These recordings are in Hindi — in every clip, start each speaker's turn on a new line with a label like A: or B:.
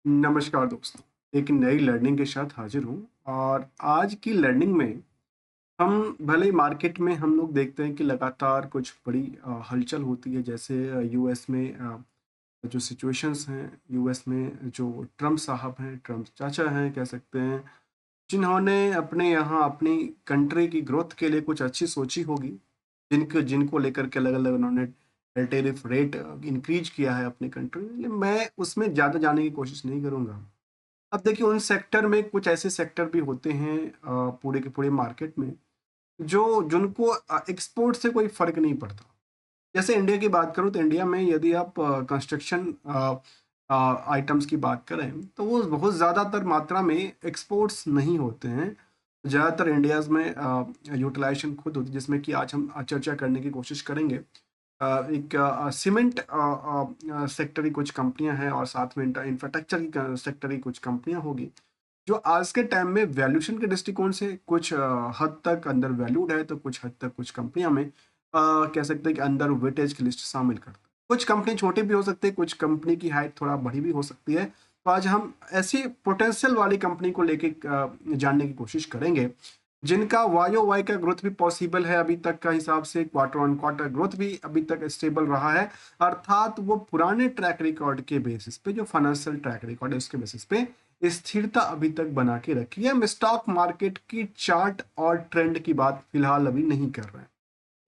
A: नमस्कार दोस्तों, एक नई लर्निंग के साथ हाजिर हूँ। और आज की लर्निंग में हम भले ही मार्केट में हम लोग देखते हैं कि लगातार कुछ बड़ी हलचल होती है। जैसे यूएस में जो सिचुएशंस हैं, यूएस में जो ट्रम्प साहब हैं, ट्रम्प चाचा हैं कह सकते हैं, जिन्होंने अपने यहाँ अपनी कंट्री की ग्रोथ के लिए कुछ अच्छी सोची होगी, जिनको जिनको लेकर के अलग अलग उन्होंने टेरिफ रेट इंक्रीज किया है अपनी कंट्री में। मैं उसमें ज़्यादा जाने की कोशिश नहीं करूँगा। अब देखिए, उन सेक्टर में कुछ ऐसे सेक्टर भी होते हैं पूरे के पूरे मार्केट में, जो जिनको एक्सपोर्ट से कोई फ़र्क नहीं पड़ता। जैसे इंडिया की बात करूँ तो इंडिया में यदि आप कंस्ट्रक्शन आइटम्स की बात करें तो वो बहुत ज़्यादातर मात्रा में एक्सपोर्ट्स नहीं होते हैं। ज़्यादातर इंडियाज़ में यूटिलाइज़ेशन खुद होती है, जिसमें कि आज हम चर्चा करने की कोशिश करेंगे। एक सीमेंट सेक्टर की कुछ कंपनियां हैं और साथ में इंफ्रास्ट्रक्चर की सेक्टर की कुछ कंपनियां होगी, जो आज के टाइम में वैल्यूएशन के दृष्टिकोण से कुछ हद तक अंडर वैल्यूड है, तो कुछ हद तक कुछ कंपनियां में कह सकते हैं कि अंडर वेटेज की लिस्ट शामिल करते हैं। कुछ कंपनी छोटी भी हो सकती है, कुछ कंपनी की हाइट थोड़ा बड़ी भी हो सकती है। तो आज हम ऐसी पोटेंशियल वाली कंपनी को लेके जानने की कोशिश करेंगे, जिनका वाई ओ वाई का ग्रोथ भी पॉसिबल है अभी तक का हिसाब से, क्वार्टर ऑन क्वार्टर ग्रोथ भी अभी तक स्टेबल रहा है। अर्थात वो पुराने ट्रैक रिकॉर्ड के बेसिस पे, जो फाइनेंशियल ट्रैक रिकॉर्ड है उसके बेसिस पे स्थिरता अभी तक बना के रखी है। हम स्टॉक मार्केट की चार्ट और ट्रेंड की बात फिलहाल अभी नहीं कर रहे हैं।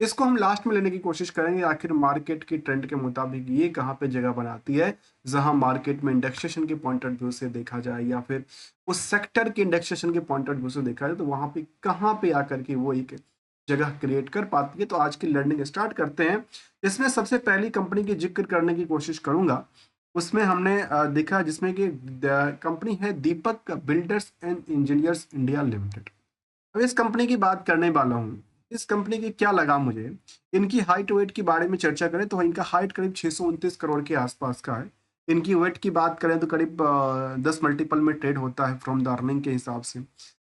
A: इसको हम लास्ट में लेने की कोशिश करेंगे, आखिर मार्केट की ट्रेंड के मुताबिक ये कहाँ पे जगह बनाती है, जहां मार्केट में इंडेक्सेशन के पॉइंट ऑफ व्यू से देखा जाए या फिर उस सेक्टर के इंडेक्सेशन के पॉइंट ऑफ व्यू से देखा जाए, तो वहां पे कहाँ पे आकर के वो एक जगह क्रिएट कर पाती है। तो आज की लर्निंग स्टार्ट करते हैं। इसमें सबसे पहली कंपनी की जिक्र करने की कोशिश करूंगा। उसमें हमने देखा, जिसमें कि कंपनी है Deepak builders and engineers India limited. अब इस कंपनी की बात करने वाला हूँ। इस कंपनी की क्या लगा मुझे, इनकी हाइट वेट के बारे में चर्चा करें तो इनका हाइट करीब 629 करोड़ के आसपास का है। इनकी वेट की बात करें तो करीब 10 मल्टीपल में ट्रेड होता है फ्रॉम द अर्निंग के हिसाब से।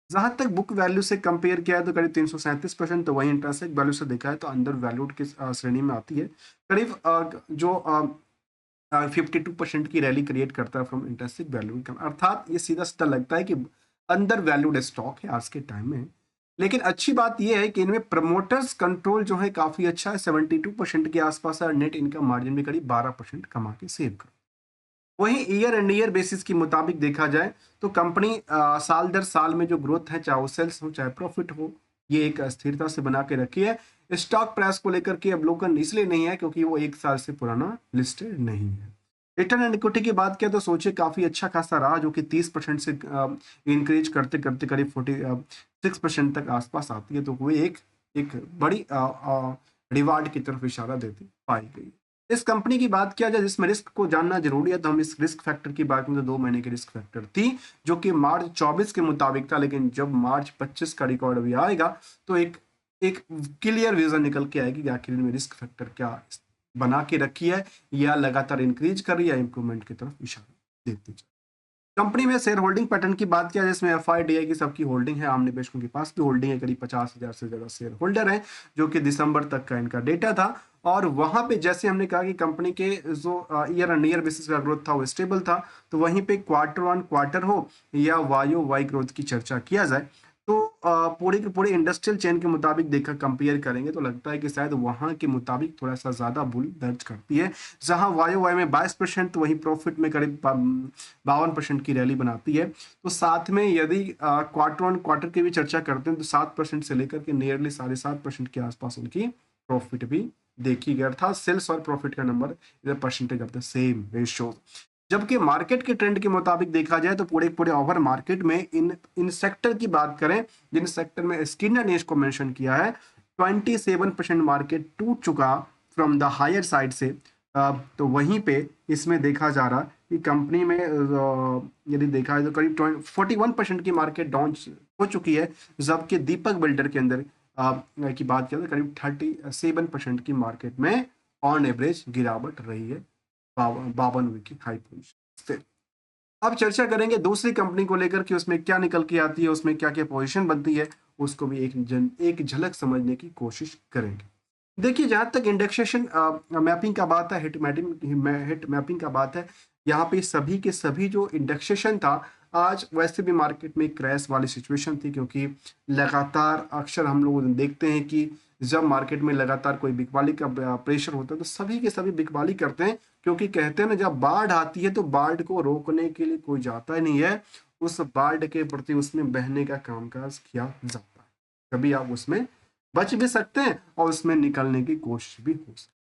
A: जहां तक बुक वैल्यू से कंपेयर किया है तो करीब 337%, तो वही इंटरेस्ट वैल्यू से देखा है तो अंडर वैल्यूड की श्रेणी में आती है। करीब जो 52% की रैली क्रिएट करता है फ्रॉम इंटरेंसिक वैल्यू। अर्थात ये सीधा सीधा लगता है कि अंडर वैल्यूड स्टॉक है आज के टाइम में। लेकिन अच्छी बात यह है कि इनमें प्रमोटर्स कंट्रोल जो है काफी अच्छा है, 72% के आसपास है। नेट इनकम मार्जिन भी करीब 12% कमा के सेव कर। वहीं ईयर एंड ईयर बेसिस के मुताबिक देखा जाए तो कंपनी साल दर साल में जो ग्रोथ है, चाहे वो सेल्स हो चाहे प्रॉफिट हो, ये एक स्थिरता से बना के रखी है। स्टॉक प्राइस को लेकर के अवलोकन इसलिए नहीं है क्योंकि वो एक साल से पुराना लिस्टेड नहीं है। रिटर्न एंड इक्विटी की बात किया तो सोचे काफी अच्छा खासा रहा, जो कि 30% से इंक्रीज करते करते करीब 46% तक आसपास आती है। तो वो एक एक बड़ी रिवार्ड की तरफ इशारा देती पाई गई। इस कंपनी की बात किया जाए जिसमें रिस्क को जानना जरूरी है, तो हम इस रिस्क फैक्टर की बात करें तो 2 महीने की रिस्क फैक्टर थी, जो कि मार्च 24 के मुताबिक था। लेकिन जब मार्च 25 का रिकॉर्ड अभी आएगा तो एक एक क्लियर विजन निकल के आएगी कि आखिर में रिस्क फैक्टर क्या बना के रखी है, या लगातार इंक्रीज कर रही है या इंप्रूवमेंट की तरफ इशारा देती है। कंपनी में शेयर होल्डिंग पैटर्न की बात किया, जिसमें एफ आई डी आई की सबकी होल्डिंग है, आम निवेशकों के पास भी होल्डिंग है। करीब 50,000 से ज्यादा शेयर होल्डर है, जो कि दिसंबर तक का इनका डेटा था। और वहां पे जैसे हमने कहा कि कंपनी के जो ईयर एंड ईयर बेसिस का ग्रोथ था वो स्टेबल था, तो वहीं पे क्वार्टर ऑन क्वार्टर हो या वाई ओ वाई ग्रोथ की चर्चा किया जाए तो पूरे के पूरे इंडस्ट्रियल चेन के मुताबिक देखकर कंपेयर करेंगे तो लगता है कि शायद वहां के मुताबिक थोड़ा सा ज्यादा बुल दर्ज करती है। जहां वाई ओ वाई में 22%, तो वहीं प्रॉफिट में करीब 52% की रैली बनाती है। तो साथ में यदि क्वार्टर ऑन क्वार्टर की भी चर्चा करते हैं तो 7% से लेकर के नियरली 7.5% के आसपास उनकी प्रॉफिट भी देखी गया था। सेल्स और प्रॉफिट का नंबर इधर percentage of the same ratio. जबकि मार्केट के ट्रेंड के मुताबिक देखा जाए तो पूरे पूरे ओवर मार्केट में इन इन सेक्टर की बात करें, जिन सेक्टर में स्किनर ने इसको मेंशन किया है, 27% मार्केट टूट चुका फ्रॉम द हायर साइड से। तो वहीं पे इसमें देखा जा रहा कि कंपनी में यदि देखा है तो करीब 41% की मार्केट डाउन हो चुकी है। जबकि दीपक बिल्डर के अंदर की बात करें तो करीब 37% की मार्केट में ऑन एवरेज गिरावट रही है 52 की हाई पोजीशन से। अब चर्चा करेंगे दूसरी कंपनी को लेकर कि उसमें क्या निकल के आती है, उसमें क्या क्या पोजीशन बनती है, उसको भी एक झलक समझने की कोशिश करेंगे। देखिए, जहां तक इंडेक्सेशन मैपिंग का बात है, हिट मैपिंग का बात है, यहाँ पे सभी के सभी जो इंडेक्सेशन था, आज वैसे भी मार्केट में क्रैश वाली सिचुएशन थी, क्योंकि लगातार अक्सर हम लोग देखते हैं कि जब मार्केट में लगातार कोई बिकवाली का प्रेशर होता है तो सभी के सभी बिकवाली करते हैं, क्योंकि कहते हैं ना, जब बाढ़ आती है तो बाढ़ को रोकने के लिए कोई जाता ही नहीं है, उस बाढ़ के प्रति उसमें बहने का कामकाज किया जाता है। कभी आप उसमें बच भी सकते हैं और उसमें निकलने की कोशिश भी हो सकती है।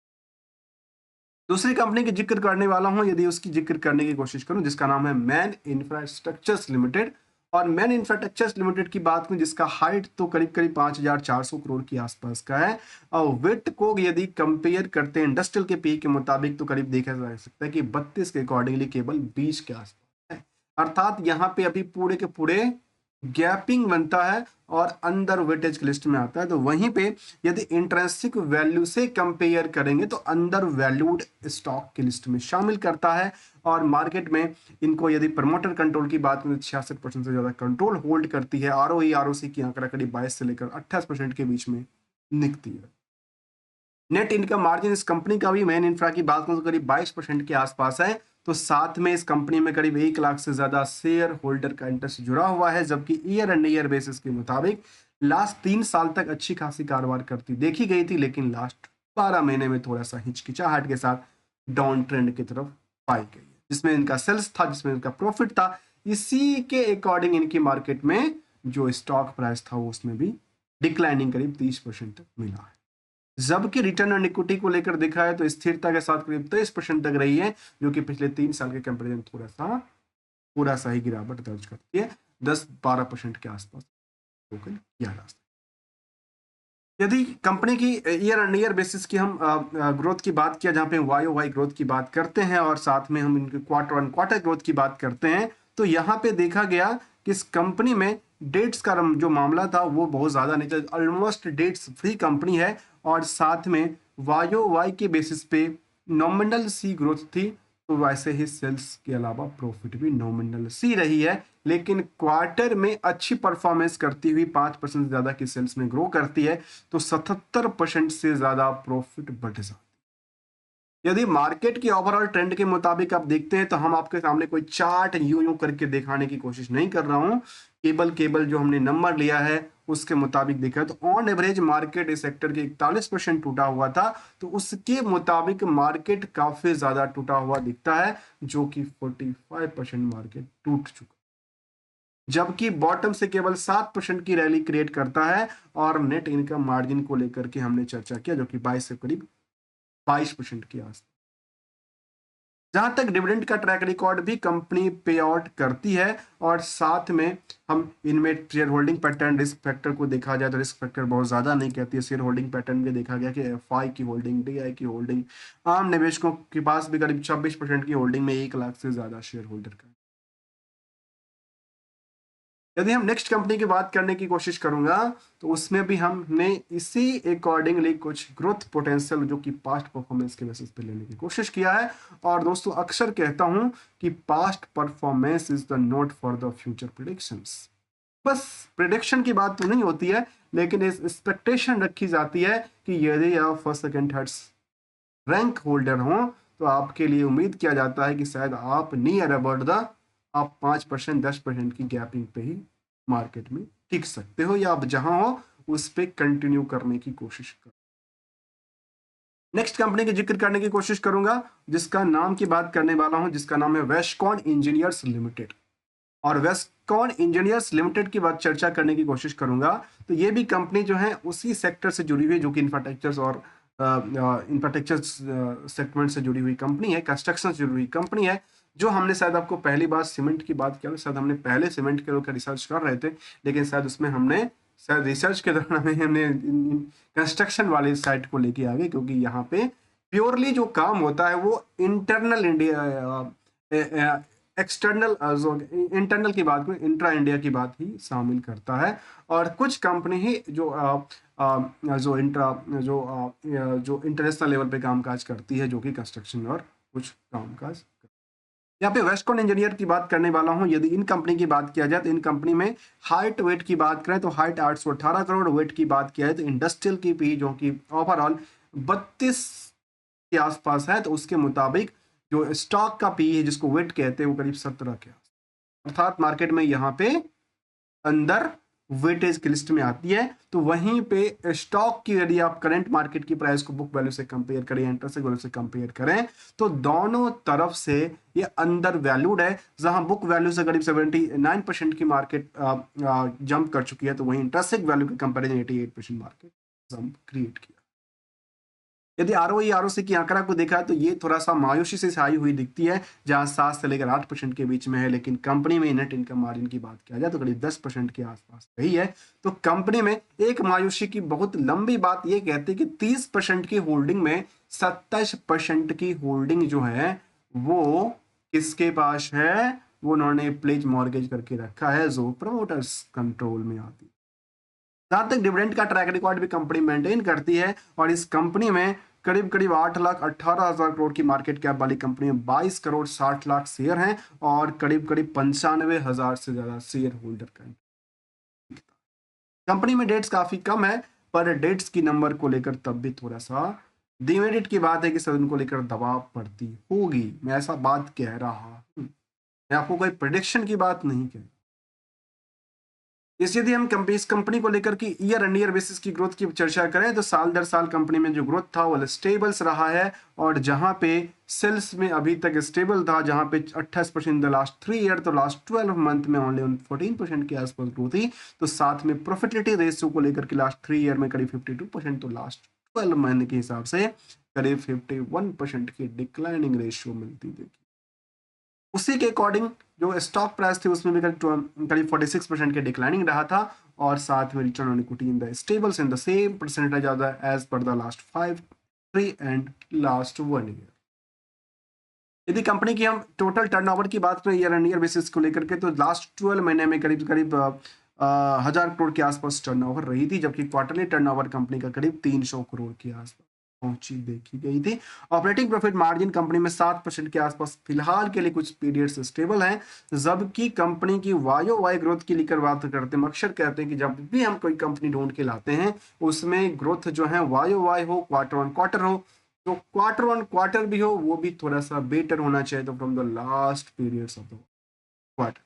A: दूसरी कंपनी की जिक्र करने वाला हूं, यदि उसकी जिक्र करने की कोशिश करूं, जिसका नाम है मैन इंफ्रास्ट्रक्चर्स लिमिटेड। और मैन इंफ्रास्ट्रक्चर्स लिमिटेड की बात करें, जिसका हाइट तो करीब करीब 5,400 करोड़ के आसपास का है, और वेट को यदि कंपेयर करते हैं इंडस्ट्रियल के पी के मुताबिक तो करीब देखा जा सकता है कि 32 के अकॉर्डिंगली केवल 20 के आसपास है। अर्थात यहाँ पे अभी पूरे के पूरे गैपिंग बनता है और अंडर वेटेज की लिस्ट में आता है। तो वहीं पे यदि इंट्रिंसिक वैल्यू से कंपेयर करेंगे तो अंडर वैल्यूड स्टॉक की लिस्ट में शामिल करता है। और मार्केट में इनको यदि प्रमोटर कंट्रोल की बात करें तो 66% से ज्यादा कंट्रोल होल्ड करती है। आरओई आरओसी की आंकड़ा करीब 22 से लेकर 28% के बीच में निकलती है। नेट इनकम मार्जिन इस कंपनी का भी मैन इंफ्रा की बात करें तो करीब 22% के आसपास है। तो साथ में इस कंपनी में करीब 1 लाख से ज्यादा शेयर होल्डर का इंटरेस्ट जुड़ा हुआ है, जबकि ईयर एंड ईयर बेसिस के मुताबिक लास्ट 3 साल तक अच्छी खासी कारोबार करती देखी गई थी, लेकिन लास्ट 12 महीने में थोड़ा सा हिचकिचाहट के साथ डाउन ट्रेंड की तरफ पाई गई है, जिसमें इनका सेल्स था, जिसमें इनका प्रॉफिट था। इसी के अकॉर्डिंग इनकी मार्केट में जो स्टॉक प्राइस था वो उसमें भी डिक्लाइनिंग करीब 30% तक मिला है। जबकि रिटर्न ऑन इक्विटी को लेकर देखा है तो स्थिरता के साथ करीब 23% तक रही है, जो कि पिछले 3 साल के कंपेरिजन थोड़ा सा ही गिरावट दर्ज करती है, 10-12% के आसपास टोकन किया जा सकता है। यदि कंपनी की ईयर ऑन ईयर बेसिस की हम ग्रोथ की बात किया, जहां पे वाई वाई ग्रोथ की बात करते हैं और साथ में हम इनके क्वार्टर ऑन क्वार्टर ग्रोथ की बात करते हैं, तो यहाँ पे देखा गया कि इस कंपनी में डेट्स का जो मामला था वो बहुत ज्यादा नहीं था, ऑलमोस्ट डेट्स फ्री कंपनी है। और साथ में वायो वाई के बेसिस पे नॉमिनल सी ग्रोथ थी, तो वैसे ही सेल्स के अलावा प्रॉफिट भी नॉमिनल सी रही है। लेकिन क्वार्टर में अच्छी परफॉर्मेंस करती हुई 5% से ज्यादा की सेल्स में ग्रो करती है, तो 77% से ज्यादा प्रॉफिट बढ़ जाता है। यदि मार्केट की ओवरऑल ट्रेंड के मुताबिक आप देखते हैं तो हम आपके सामने कोई चार्ट यूं करके दिखाने की कोशिश नहीं कर रहा हूं, केवल जो हमने नंबर लिया है उसके मुताबिक देखा है। तो ऑन एवरेज मार्केट इस सेक्टर के 41% टूटा हुआ था, तो उसके मुताबिक मार्केट काफी ज्यादा टूटा हुआ दिखता है, जो कि 45% मार्केट टूट चुका, जबकि बॉटम से केवल 7% की रैली क्रिएट करता है। और नेट इनकम मार्जिन को लेकर के हमने चर्चा किया, जो कि 22 से करीब 22% के आसपास। जहां तक डिविडेंड का ट्रैक रिकॉर्ड भी कंपनी पे आउट करती है, और साथ में हम इनमें share holding pattern risk factor को देखा जाए तो रिस्क फैक्टर बहुत ज्यादा नहीं कहती है। शेयर होल्डिंग पैटर्न में देखा गया कि एफआई की होल्डिंग, डीआई की होल्डिंग, आम निवेशकों के पास भी करीब 26% की होल्डिंग में 1 लाख से ज्यादा शेयर होल्डर का। यदि हम नेक्स्ट कंपनी की बात करने की कोशिश करूंगा तो उसमें भी हमने इसी अकॉर्डिंगली कुछ ग्रोथ पोटेंशियल जो कि पास्ट परफॉर्मेंस के बेसिस पे लेने की कोशिश किया है। और दोस्तों, अक्सर कहता हूं कि past performance is the note for the future predictions. बस प्रिडिक्शन की बात तो नहीं होती है, लेकिन इस एक्सपेक्टेशन रखी जाती है कि यदि आप first second third rank holder हो तो आपके लिए उम्मीद किया जाता है कि शायद आप नियर अबाउट द आप 5% 10% की गैपिंग पे ही मार्केट में टिक सकते हो, या आप जहां हो उस पे कंटिन्यू करने की कोशिश करो। नेक्स्ट कंपनी की जिक्र करने की कोशिश करूंगा, जिसका नाम की बात करने वाला हूं, जिसका नाम है वेस्टकॉन इंजीनियर्स लिमिटेड। और वेस्टकॉन इंजीनियर्स लिमिटेड की बात चर्चा करने की कोशिश करूंगा, तो ये भी कंपनी जो है उसी सेक्टर से जुड़ी हुई है, जो कि इंफ्रास्ट्रक्चर और इंफ्रास्ट्रक्चर सेगमेंट से जुड़ी हुई कंपनी है, कंस्ट्रक्शन से जुड़ी हुई कंपनी है। जो हमने शायद आपको पहली बार सीमेंट की बात किया, शायद हमने पहले सीमेंट के ऊपर रिसर्च कर रहे थे, लेकिन शायद उसमें हमने शायद रिसर्च के दौरान हमने कंस्ट्रक्शन वाले साइट को लेके आ गए, क्योंकि यहाँ पे प्योरली जो काम होता है वो इंटरनल इंडिया, एक्सटर्नल जो इंटरनल की बात को इंट्रा इंडिया की बात ही शामिल करता है। और कुछ कंपनी ही जो इंट्रा जो इंटरनेशनल लेवल पे कामकाज करती है, जो कि कंस्ट्रक्शन और कुछ कामकाज। यहाँ पे वेस्टकॉन इंजीनियर की बात करने वाला हूँ। यदि इन कंपनी की बात किया जाए तो इन कंपनी में हाइट वेट की बात करें तो हाइट 818 करोड़, वेट की बात किया जाए तो इंडस्ट्रियल की भी जो कि ओवरऑल 32 के आसपास है, तो उसके मुताबिक जो स्टॉक का पी है जिसको वेट कहते हैं वो करीब 17 के आसपास, अर्थात मार्केट में यहाँ पे अंदर वेटेज की लिस्ट में आती है। तो वहीं पे स्टॉक की यदि आप करंट मार्केट की प्राइस को बुक वैल्यू से कंपेयर करें, इंटरेस्ट वैल्यू से कंपेयर करें, तो दोनों तरफ से ये अंडर वैल्यूड है। जहां बुक वैल्यू से करीब 79% की मार्केट जंप कर चुकी है, तो वहीं इंटरेस्ट वैल्यू के कंपेरिजन 88% मार्केट जंप क्रिएट किया। यदि आरओई आरओसी की आंकड़ा को देखा तो ये थोड़ा सा मायूसी से आई हुई दिखती है, जहां 7 से लेकर 8% के बीच में है। लेकिन कंपनी में नेट इनकम मार्जिन की बात किया जाए तो करीब 10% के आसपास रही है। तो कंपनी में एक मायूसी की बहुत लंबी बात ये कहती है कि 30% की होल्डिंग में 27% की होल्डिंग जो है वो किसके पास है, वो उन्होंने प्लेज मॉर्गेज करके रखा है, जो प्रमोटर्स कंट्रोल में आती है। जहां तक डिविडेंड का ट्रैक रिकॉर्ड भी कंपनी मेंटेन करती है, और इस कंपनी में करीब करीब 8,18,000 करोड़ की मार्केट कैप वाली कंपनी में 22 करोड़ 60 लाख शेयर हैं, और करीब करीब 95,000 से ज्यादा शेयर होल्डर का। कंपनी में डेट्स काफी कम है, पर डेट्स की नंबर को लेकर तब भी थोड़ा सा डिमेरिट की बात है कि सर उनको लेकर दबाव पड़ती होगी। मैं ऐसा बात कह रहा हूं, मैं आपको कोई प्रेडिक्शन की बात नहीं कह। इस यदि हम इस कंपनी को लेकर की ईयर एंड ईयर बेसिस की ग्रोथ की चर्चा करें, तो साल दर साल कंपनी में जो ग्रोथ था वो स्टेबल्स रहा है, और जहां पे सेल्स में अभी तक स्टेबल था, जहां पे 28% द लास्ट 3 ईयर, तो लास्ट 12 मंथ में ओनली 14% के आसपास ग्रोथ थी। तो साथ में प्रॉफिटेबिलिटी रेशियो को लेकर के लास्ट 3 ईयर में करीब 52%, तो लास्ट 12 मंथ के हिसाब से करीब 51% की डिक्लाइनिंग रेशियो मिलती थी। उसी के अकॉर्डिंग जो स्टॉक प्राइस थी उसमें भी करीब 46% के डिक्लाइनिंग रहा था, और साथ में return on equity in the stables in the same percentage as per the last 5, 3 and last 1 year. यदि कंपनी की हम टोटल टर्नओवर की बात करें ईयर एंड ईयर बेसिस को लेकर के, तो लास्ट 12 महीने में करीब करीब 1,000 करोड़ के आसपास टर्नओवर रही थी, जबकि क्वार्टरली टर्नओवर कंपनी का करीब 300 करोड़ के आसपास पहुंची देखी गई थी। ऑपरेटिंग प्रॉफिट मार्जिन कंपनी में 7% के आसपास फिलहाल के लिए कुछ पीरियड से स्टेबल है, जबकि कंपनी की वायो वाई ग्रोथ की लेकर बात करते हैं। अक्सर कहते हैं कि जब भी हम कोई कंपनी ढूंढ के लाते हैं उसमें ग्रोथ जो है वायो वाई हो, क्वार्टर ऑन क्वार्टर हो, तो क्वार्टर ऑन क्वार्टर भी हो वो भी थोड़ा सा बेटर होना चाहिए, तो from the last periods of the quarter.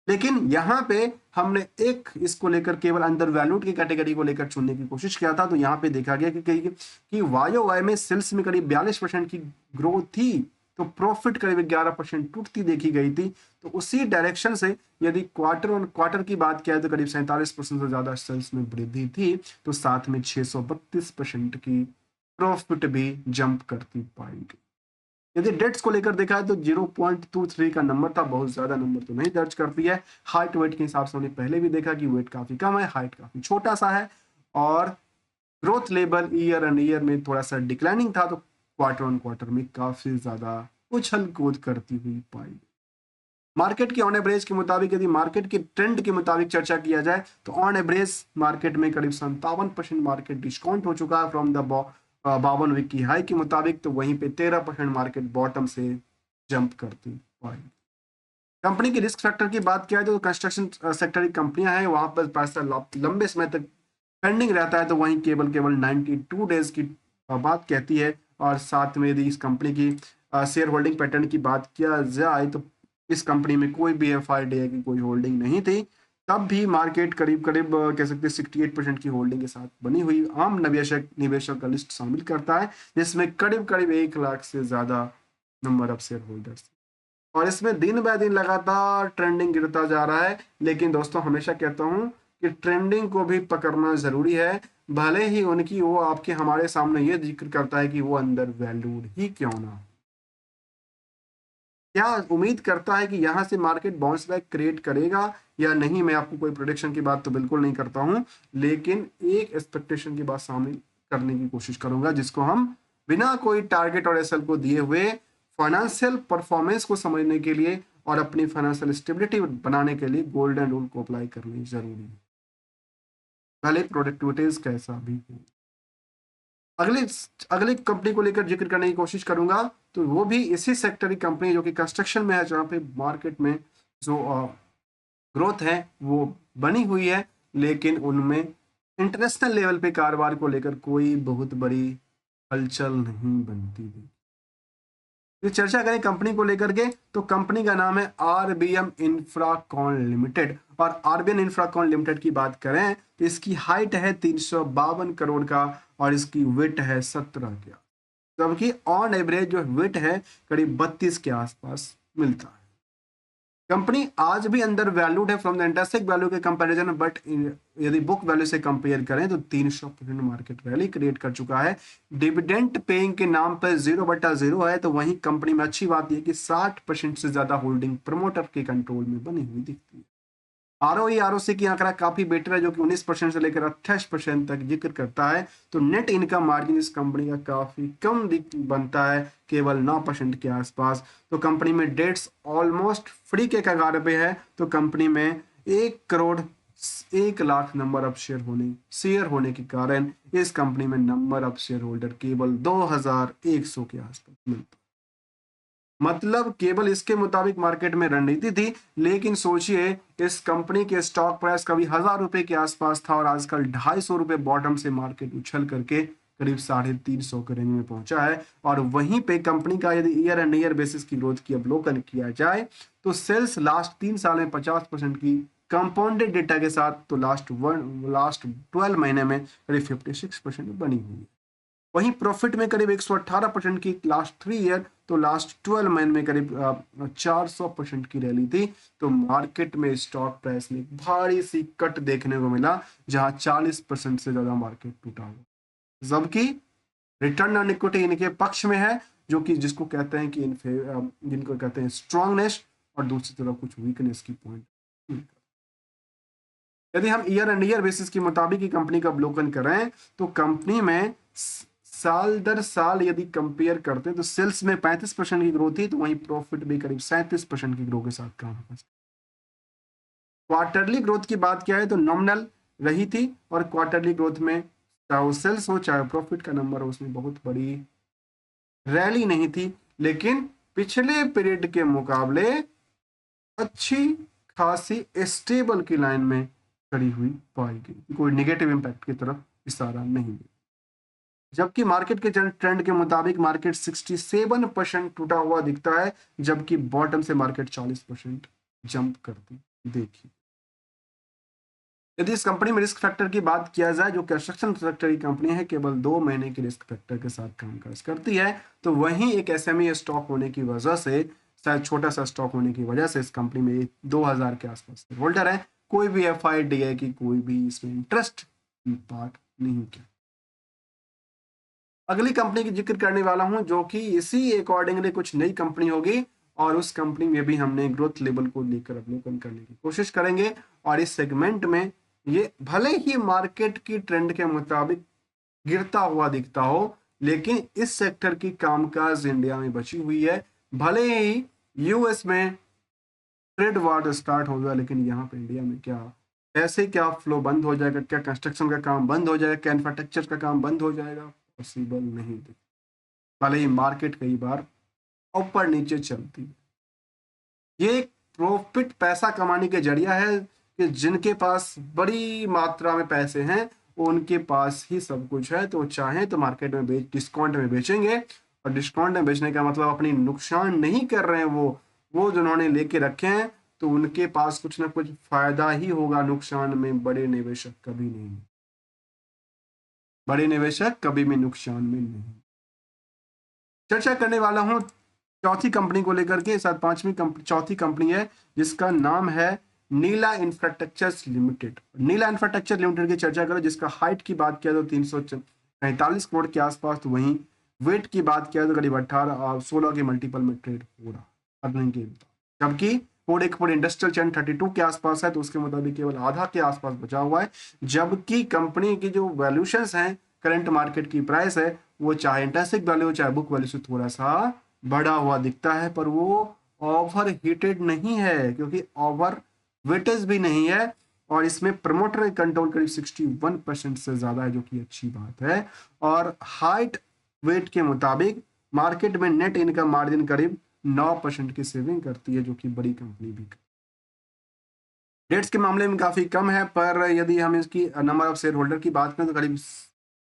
A: लेकिन यहाँ पे हमने एक इसको लेकर केवल अंडर वैल्यूड की कैटेगरी को लेकर चुनने की कोशिश किया था, तो यहाँ पे देखा गया कि वायो वाई में सेल्स में करीब 42% की ग्रोथ थी, तो प्रॉफिट करीब 11% टूटती देखी गई थी। तो उसी डायरेक्शन से यदि क्वार्टर ऑन क्वार्टर की बात किया तो करीब 47% से ज्यादा सेल्स में वृद्धि थी, तो साथ में 632% की प्रॉफिट भी जंप करती पाई गई। यदि डेट्स को लेकर देखा है तो 0.23 का नंबर था, बहुत ज्यादा नंबर तो नहीं दर्ज करती है। हाइट वेट के हिसाब से हमने पहले भी देखा कि वेट काफी कम है, हाइट काफी छोटा सा है, और growth level year and year में थोड़ा सा डिक्लाइनिंग था, तो क्वार्टर ऑन क्वार्टर में काफी ज्यादा उछल कूद करती हुई पाई। मार्केट के ऑन एवरेज के मुताबिक यदि मार्केट के ट्रेंड के मुताबिक चर्चा किया जाए तो ऑन एवरेज मार्केट में करीब 57% मार्केट डिस्काउंट हो चुका है फ्रॉम द 52 वीक की हाई के मुताबिक, तो वहीं पे 13% मार्केट बॉटम से जंप करती पाई। कंपनी की रिस्क फैक्टर की बात किया तो कंस्ट्रक्शन सेक्टर की कंपनियां हैं, वहां पर पैसा लंबे समय तक पेंडिंग रहता है, तो वहीं केवल केवल 92 डेज की बात कहती है। और साथ में यदि इस कंपनी की शेयर होल्डिंग पैटर्न की बात किया जाए तो इस कंपनी में कोई भी FIDI की कोई होल्डिंग नहीं थी, तब भी मार्केट करीब करीब कह सकते हैं 68% की होल्डिंग के साथ बनी हुई आम निवेशक का लिस्ट शामिल करता है, जिसमें करीब करीब 1 लाख से ज्यादा नंबर ऑफ शेयर होल्डर्स, और इसमें दिन बाय दिन लगातार ट्रेंडिंग गिरता जा रहा है। लेकिन दोस्तों हमेशा कहता हूं कि ट्रेंडिंग को भी पकड़ना जरूरी है, भले ही उनकी वो आपके हमारे सामने ये जिक्र करता है कि वो अंडर वैल्यूड ही क्यों ना हो। क्या उम्मीद करता है कि यहां से मार्केट बाउंस बैक क्रिएट करेगा या नहीं, मैं आपको कोई प्रोडिक्शन की बात तो बिल्कुल नहीं करता हूं, लेकिन एक एक्सपेक्टेशन की बात शामिल करने की कोशिश करूंगा, जिसको हम बिना कोई टारगेट और एसएल को दिए हुए फाइनेंशियल परफॉर्मेंस को समझने के लिए और अपनी फाइनेंशियल स्टेबिलिटी बनाने के लिए गोल्डन रूल को अप्लाई करनी जरूरी है, भले प्रोडक्टिविटीज कैसा भी हो। अगले अगली कंपनी को लेकर जिक्र करने की कोशिश करूंगा, तो वो भी इसी सेक्टर की कंपनी जो कि कंस्ट्रक्शन में है, जहां पे मार्केट में जो ग्रोथ है वो बनी हुई है, लेकिन उनमें इंटरनेशनल लेवल पे कारोबार को लेकर कोई बहुत बड़ी हलचल नहीं बनती थी। तो चर्चा करें कंपनी को लेकर के, तो कंपनी का नाम है आरबीएम इंफ्राकॉन लिमिटेड। और आरबीएम इंफ्राकॉन लिमिटेड की बात करें तो इसकी हाइट है 352 करोड़ का और इसकी वेट है 17 का, जबकि ऑन एवरेज जो वेट है करीब 32 के आसपास मिलता है। कंपनी आज भी अंडर वैल्यूड है फ्रॉम द इंटरेंसिक वैल्यू के कंपैरिजन, बट यदि बुक वैल्यू से कंपेयर करें तो 300% मार्केट वैल्यू क्रिएट कर चुका है। डिविडेंड पेइंग के नाम पर 0/0 है, तो वहीं कंपनी में अच्छी बात यह कि 60% से ज्यादा होल्डिंग प्रमोटर के कंट्रोल में बनी हुई दिखती है। आरओई आरओसी की आंकड़ा काफी बेटर है, जो कि 19% से लेकर 28% तक जिक्र करता है। तो नेट इनकम मार्जिन इस कंपनी का काफी कम बनता है, केवल 9% के आसपास। तो कंपनी में डेट्स ऑलमोस्ट फ्री के कगार पे है। तो कंपनी में 1 crore 1 lakh number of share होने के कारण इस कंपनी में नंबर ऑफ शेयर होल्डर केवल 2100 के आसपास मिलता है। मतलब केवल इसके मुताबिक मार्केट में रणनीति थी, लेकिन सोचिए इस कंपनी के स्टॉक प्राइस कभी 1000 रुपए के आसपास था और आजकल 250 रुपए बॉटम से मार्केट उछल करके करीब 350 के रेंज में पहुंचा है। और वहीं पे कंपनी का यदि ईयर एंड ईयर बेसिस की ग्रोथ की अवलोकन किया जाए तो सेल्स लास्ट 3 साल में 50% की कंपाउंडेड डेटा के साथ, तो लास्ट 12 महीने में करीब 56% बनी हुई है। वहीं प्रॉफिट में करीब 118% की लास्ट 3 ईयर, तो लास्ट 12 महीने में करीब 400% की रैली थी। तो मार्केट में स्टॉक प्राइस में भारी सी कट देखने को मिला, जहां 40% से ज्यादा मार्केट टूटा हुआ, जबकि रिटर्न ऑन इक्विटी इनके पक्ष में है, जो कि जिसको कहते हैं कि जिनको कहते हैं स्ट्रांगनेस, और दूसरी तरफ कुछ वीकनेस की पॉइंट। यदि हम ईयर एंड ईयर बेसिस के मुताबिक ही कंपनी का अवलोकन करें तो कंपनी में साल दर साल यदि कंपेयर करते हैं तो सेल्स में 35% की ग्रोथ थी, तो वहीं प्रॉफिट भी करीब 37% की ग्रोथ के साथ काम होगा। क्वार्टरली ग्रोथ की बात किया है तो नॉमिनल रही थी, और क्वार्टरली ग्रोथ में चाहे सेल्स हो चाहे प्रॉफिट का नंबर हो, उसमें बहुत बड़ी रैली नहीं थी। लेकिन पिछले पीरियड के मुकाबले अच्छी खासी स्टेबल की लाइन में खड़ी हुई पाई गई, कोई नेगेटिव इंपैक्ट की तरफ इशारा नहीं है। जबकि मार्केट के ट्रेंड के मुताबिक मार्केट 67% टूटा हुआ दिखता है, जबकि बॉटम से मार्केट 40% जंप करती देखी। यदि इस कंपनी में रिस्क फैक्टर की बात किया जाए, जो कंस्ट्रक्शन सेक्टर की कंपनी है, केवल 2 महीने की रिस्क फैक्टर के साथ कामकाज करती है। तो वहीं एक एसएमई स्टॉक होने की वजह से, शायद छोटा सा स्टॉक होने की वजह से, इस कंपनी में 2000 के आसपास होल्डर है। कोई भी एफआईडीआई की कोई भी इसमें इंटरेस्ट पार्ट नहीं किया। अगली कंपनी की जिक्र करने वाला हूं, जो कि इसी अकॉर्डिंगली कुछ नई कंपनी होगी, और उस कंपनी में भी हमने ग्रोथ लेवल को लेकर अवलोकन करने की कोशिश करेंगे। और इस सेगमेंट में ये भले ही मार्केट की ट्रेंड के मुताबिक गिरता हुआ दिखता हो, लेकिन इस सेक्टर की कामकाज इंडिया में बची हुई है। भले ही यूएस में ट्रेड वार स्टार्ट हो गया, लेकिन यहाँ पे इंडिया में क्या ऐसे, क्या फ्लो बंद हो जाएगा, क्या कंस्ट्रक्शन का काम बंद हो जाएगा, क्या इंफ्रास्ट्रक्चर का काम बंद हो जाएगा, पॉसिबल नहीं दिखता। भले ही मार्केट कई बार ऊपर नीचे चलती है। ये एक प्रॉफिट पैसा कमाने के जरिया है कि जिनके पास बड़ी मात्रा में पैसे हैं उनके पास ही सब कुछ है, तो चाहे तो मार्केट में डिस्काउंट में बेचेंगे। और डिस्काउंट में बेचने का मतलब अपनी नुकसान नहीं कर रहे हैं, वो जिन्होंने लेके रखे हैं, तो उनके पास कुछ ना कुछ फायदा ही होगा। नुकसान में बड़े निवेशक कभी नहीं, बड़े निवेशक कभी भी नुकसान में नहीं। चर्चा करने वाला हूं चौथी कंपनी को लेकर के, साथ चौथी कंपनी है जिसका नाम है नीला इंफ्रास्ट्रक्चर लिमिटेड। नीला इंफ्रास्ट्रक्चर लिमिटेड की चर्चा करो, जिसका हाइट की बात किया तो 345 करोड़ के आसपास, तो वहीं वेट की बात किया तो करीब 16 के मल्टीपल में ट्रेड हो रहा अर्निंग के, जबकि कोड इंडस्ट्रियल चैन 32 के आसपास है, तो उसके मुताबिक केवल आधा के आसपास बचा हुआ है। जबकि कंपनी की जो वैल्यूशन है, करंट मार्केट की प्राइस है, वो चाहे इंट्रिंसिक वैल्यू चाहे बुक वैल्यू से थोड़ा सा बढ़ा हुआ दिखता है, पर वो ओवर हीटेड नहीं है, क्योंकि ओवर वेटेज भी नहीं है। और इसमें प्रमोटर कंट्रोल करीब 61% से ज्यादा है, जो कि अच्छी बात है। और हाइट वेट के मुताबिक मार्केट में नेट इनकम मार्जिन करीब 9% की सेविंग करती है, जो कि बड़ी कंपनी भी डेट्स के मामले में काफी कम है। पर यदि हम इसकी नंबर ऑफ शेयर होल्डर की बात करें तो करीब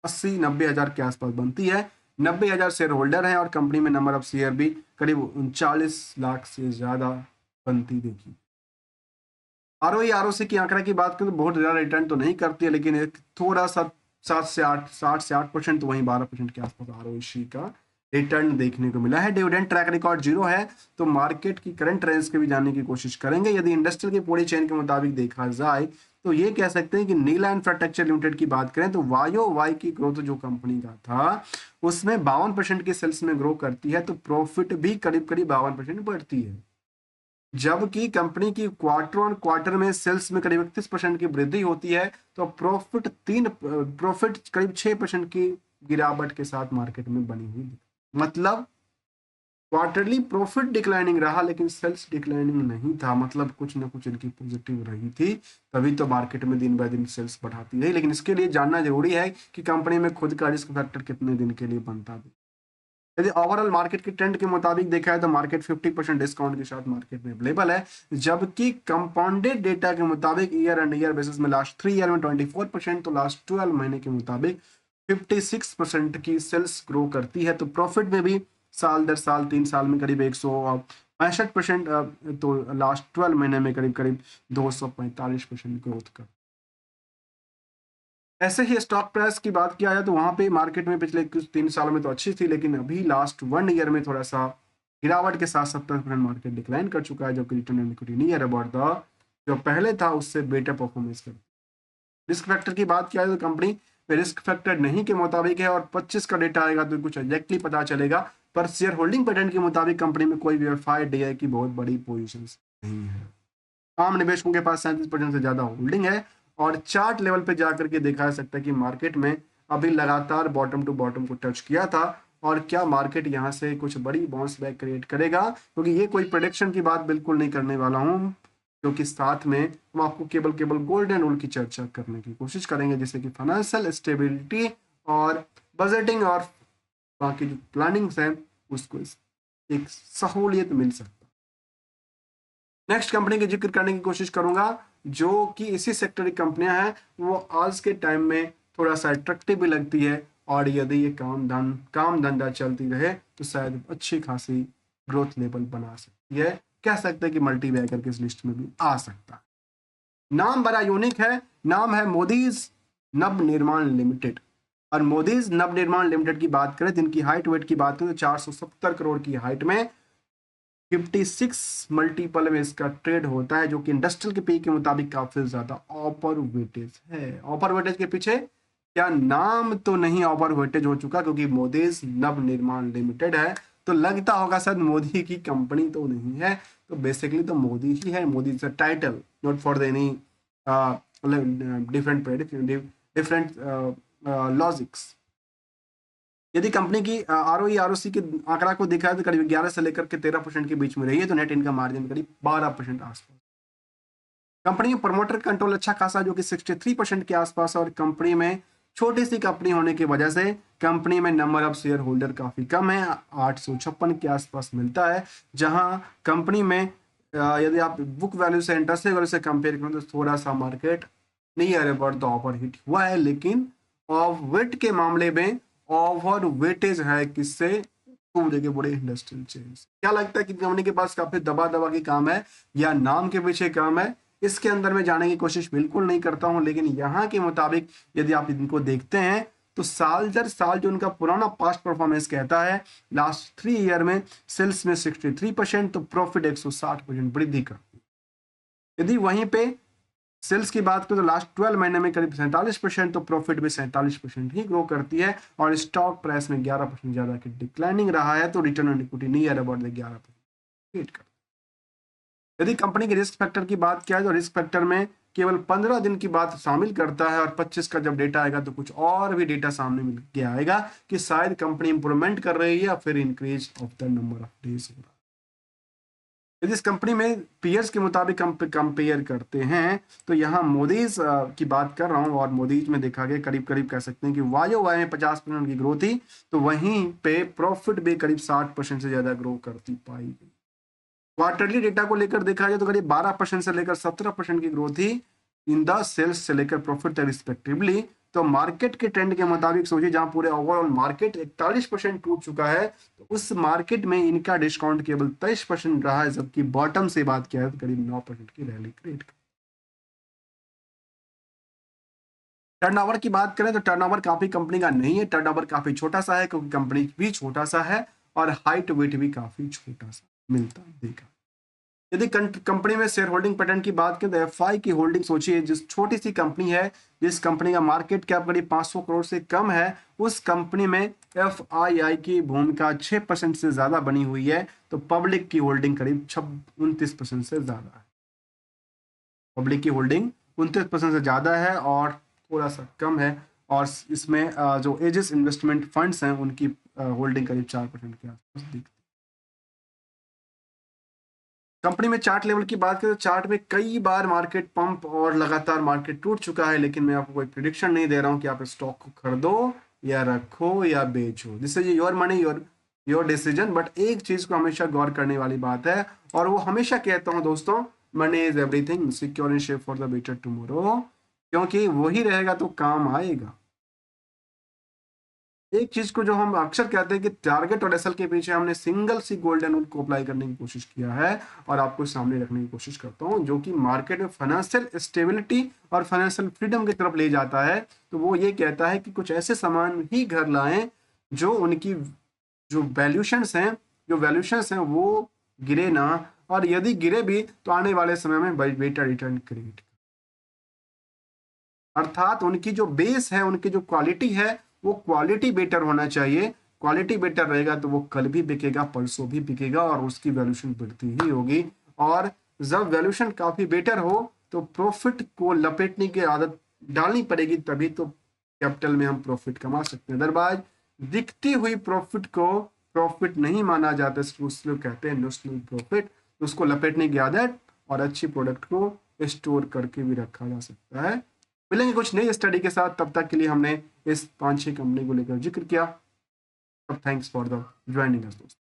A: 80-90 हजार के आसपास बनती है। 90,000 शेयर होल्डर हैं और कंपनी में नंबर ऑफ शेयर भी करीब 39 लाख से ज्यादा बनती देखी। आरओई आरओसी की आंकड़ा की बात करें तो बहुत ज्यादा रिटर्न तो नहीं करती है, लेकिन एक थोड़ा सा 60 से 8% तो वहीं 12% के आसपास आरओसी का रिटर्न देखने को मिला है। डिविडेंड ट्रैक रिकॉर्ड 0 है। तो मार्केट की करंट रेंज के भी जानने की कोशिश करेंगे। यदि इंडस्ट्रियल की पूरी चेन के मुताबिक देखा जाए तो ये कह सकते हैं कि नीला इंफ्रास्ट्रक्चर लिमिटेड की बात करें तो वायो वाई की ग्रोथ जो कंपनी का था उसमें 52% की सेल्स में ग्रो करती है, तो प्रॉफिट भी करीब करीब 52% बढ़ती है। जबकि कंपनी की क्वार्टर ऑन क्वार्टर में सेल्स में करीब 31% की वृद्धि होती है, तो प्रॉफिट करीब 6% की गिरावट के साथ मार्केट में बनी हुई। मतलब क्वार्टरली प्रॉफिट डिक्लाइनिंग रहा लेकिन सेल्स डिक्लाइनिंग नहीं था, मतलब कुछ ना कुछ इनकी पॉजिटिव रही थी, तभी तो मार्केट में दिन बाय दिन सेल्स बढ़ाती रही। लेकिन इसके लिए जानना जरूरी है कि कंपनी में खुद का रिस्क फैक्टर कितने दिन के लिए बनता है। यदि ओवरऑल मार्केट के ट्रेंड के मुताबिक देखा है तो मार्केट 50% डिस्काउंट के साथ मार्केट में अवेलेबल है, जबकि कंपाउंडेड डेटा के मुताबिक ईयर एंड ईयर बेसिस में लास्ट 3 ईयर में 24%, तो लास्ट 12 महीने के मुताबिक 56% की सेल्स ग्रो करती है। तो प्रॉफिट में भी साल दर साल 3 साल में करीब 165%, तो लास्ट 12 महीने में करीब करीब 245% ग्रोथ कर। ऐसे ही स्टॉक प्राइस की बात किया जाए तो वहां पे मार्केट में पिछले कुछ 3 सालों में तो अच्छी थी, लेकिन अभी लास्ट 1 ईयर में थोड़ा सा गिरावट के साथ 70% मार्केट डिक्लाइन कर चुका है, जो कि रिटर्न ऑन इक्विटी नहीं है अबाउट द जो पहले था उससे बेटर परफॉर्मेंस कर। रिस्क फैक्टर की बात किया जाए तो कंपनी में रिस्क फैक्टर नहीं के मुताबिक है, और 25 का डेटा आएगा तो कुछ एग्जैक्टली पता चलेगा, पर शेयर होल्डिंग पैटर्न के मुताबिक कंपनी में कोई वेरीफाइड है कि बहुत बड़ी पोजिशन नहीं है। आम निवेशकों के पास 37% से ज्यादा होल्डिंग है, और चार्ट लेवल पे जाकर के देखा जा सकता है कि मार्केट में अभी लगातार बॉटम टू बॉटम को टच किया था, और क्या मार्केट यहां से कुछ बड़ी बाउंस बैक क्रिएट करेगा, क्योंकि ये कोई प्रेडिक्शन की बात बिल्कुल नहीं करने वाला हूं, क्योंकि साथ में हम आपको केवल गोल्डन रूल की चर्चा करने की कोशिश करेंगे, जैसे कि फाइनेंशियल स्टेबिलिटी और बजटिंग और बाकी जो प्लानिंग्स हैं उसको एक सहूलियत मिल सकती है। नेक्स्ट कंपनी की जिक्र करने की कोशिश करूंगा जो कि इसी सेक्टर की कंपनियां हैं, वो आज के टाइम में थोड़ा सा अट्रैक्टिव भी लगती है, और यदि ये काम धंधा चलती रहे तो शायद अच्छी खासी ग्रोथ लेवल बना सकती है। कह सकते हैं कि मल्टी बैगर की इस लिस्ट में भी आ सकता है। नाम बड़ा यूनिक है, नाम है मोदीज नव निर्माण लिमिटेड। और मोदीज नव निर्माण लिमिटेड की बात करें तो इनकी हाइट वेट की बात करें तो 470 करोड़ की हाइट में 56 मल्टीपल में इसका ट्रेड होता है, जो कि इंडस्ट्रियल के पी के मुताबिक काफी ज्यादा ऑपर वेटेज है। ऑपर वेटेज के पीछे क्या नाम तो नहीं ऑपर वेटेज हो चुका, क्योंकि मोदीज नव निर्माण लिमिटेड है, तो लगता होगा शायद मोदी की कंपनी तो नहीं है, तो बेसिकली तो मोदी ही है। Modi is a title not for any different different logics. यदि कंपनी की आरओई आरओसी के आंकड़ा को देखा है तो करीब 11 से लेकर के 13% के बीच में रही है, तो नेट इनकम मार्जिन करीब 12% आसपास। कंपनी में प्रमोटर कंट्रोल अच्छा खासा जो कि 63% के आसपास, और कंपनी में छोटी सी कंपनी होने की वजह से कंपनी में नंबर ऑफ शेयर होल्डर काफी कम है, 856 के आसपास मिलता है। जहां कंपनी में यदि आप बुक वैल्यू से इंटरेस्ट वैल्यू से कंपेयर करें तो थोड़ा सा मार्केट नहीं अबाउट द ओवर हिट हुआ है, लेकिन ऑफ वेट के मामले में ओवर वेटेज है किससे, पूरे के बड़े इंडस्ट्रियल चेन्स। क्या लगता है कि कंपनी के पास काफी दबा दबा की काम है या नाम के पीछे काम है, इसके अंदर में जाने की कोशिश बिल्कुल नहीं करता हूं, लेकिन यहाँ के मुताबिक यदि आप इनको देखते हैं तो साल दर साल जो उनका पुराना पास्ट परफॉर्मेंस कहता है, लास्ट 3 ईयर में सेल्स में 63%, तो प्रॉफिट 160% वृद्धि कर। यदि वहीं पे सेल्स की बात करें तो लास्ट 12 महीने में करीब 47%, तो प्रॉफिट भी 47% ही ग्रो करती है, और स्टॉक प्राइस में 11% ज्यादा की डिक्लाइनिंग रहा है, तो return on equity near about 11%। यदि कंपनी के रिस्क फैक्टर की बात किया तो रिस्क फैक्टर में केवल 15 दिन की बात शामिल करता है, और 25 का जब डेटा आएगा तो कुछ और भी डेटा सामने मिल के आएगा कि शायद कंपनी इंप्रूवमेंट कर रही है या फिर increase of the number of days हो रहा है। यदि इस कंपनी में पीयर्स के मुताबिक कंपेयर करते हैं तो यहाँ मोदीज की बात कर रहा हूँ, और मोदीज में देखा गया करीब करीब कह सकते हैं कि वायो वाई में 50% की ग्रोथ थी, तो वहीं पे प्रॉफिट भी करीब 60% से ज्यादा ग्रो करती पाई गई। क्वार्टरली डेटा को लेकर देखा जाए तो करीब 12% से लेकर 17% की ग्रोथ थी इन द सेल्स से लेकर प्रॉफिट तक रिस्पेक्टिवली, तो मार्केट के ट्रेंड के मुताबिक सोचिए, जहां पूरे ओवरऑल मार्केट 41% टूट चुका है, तो उस मार्केट में इनका डिस्काउंट केवल 23% रहा है, जबकि बॉटम से बात किया है तो करीब 9% की रैली क्रिएट। टर्नओवर की बात करें तो टर्नओवर काफी कंपनी का नहीं है, टर्नओवर काफी छोटा सा है क्योंकि कंपनी भी छोटा सा है और हाइट वेट भी काफी छोटा सा मिलता देखा। यदि कंपनी में शेयर होल्डिंग पैटर्न की बात करें तो एफआई की होल्डिंग सोचिए, जिस छोटी सी कंपनी है, जिस कंपनी का मार्केट कैप करीब 500 करोड़ से कम है, उस कंपनी में एफआईआई की भूमिका 6% से ज्यादा बनी हुई है, तो पब्लिक की होल्डिंग करीब 29% से ज्यादा है। पब्लिक की होल्डिंग 29% से ज्यादा है और थोड़ा सा कम है, और इसमें जो एजिस इन्वेस्टमेंट फंड्स हैं उनकी होल्डिंग करीब 4% के आसपास दिखती है। कंपनी में चार्ट लेवल की बात करें तो चार्ट में कई बार मार्केट पंप और लगातार मार्केट टूट चुका है, लेकिन मैं आपको कोई प्रिडिक्शन नहीं दे रहा हूं कि आप स्टॉक को खरीदो या रखो या बेचो। This is your money, your decision. But एक चीज को हमेशा गौर करने वाली बात है, और वो हमेशा कहता हूं दोस्तों, money is everything, secure in shape for the better tomorrow, क्योंकि वही रहेगा तो काम आएगा। एक चीज को जो हम अक्सर कहते हैं कि टारगेट और एसएल के पीछे हमने सिंगल सी गोल्डन रूल को अप्लाई करने की कोशिश किया है, और आपको सामने रखने की कोशिश करता हूं, जो कि मार्केट में फाइनेंशियल स्टेबिलिटी और फाइनेंशियल फ्रीडम की तरफ ले जाता है। तो वो ये कहता है कि कुछ ऐसे सामान ही घर लाएं जो उनकी जो वैल्यूशंस हैं वो गिरे ना, और यदि गिरे भी तो आने वाले समय में बेटर रिटर्न क्रिएट, अर्थात उनकी जो बेस है, उनकी जो क्वालिटी है, वो क्वालिटी बेटर होना चाहिए। क्वालिटी बेटर रहेगा तो वो कल भी बिकेगा, परसों भी बिकेगा, और उसकी वैल्यूशन बढ़ती ही होगी। और जब वैल्यूशन काफी बेटर हो तो प्रॉफिट को लपेटने की आदत डालनी पड़ेगी, तभी तो कैपिटल में हम प्रॉफिट कमा सकते हैं। अदरवाइज दिखती हुई प्रॉफिट को प्रॉफिट नहीं माना जाता, उसको कहते हैं नोशनल प्रॉफिट। उसको लपेटने की आदत और अच्छी प्रोडक्ट को स्टोर करके भी रखा जा सकता है। मिलेंगे कुछ नई स्टडी के साथ, तब तक के लिए हमने इस 5-6 कंपनी को लेकर जिक्र किया। Thanks for the joining us दोस्तों।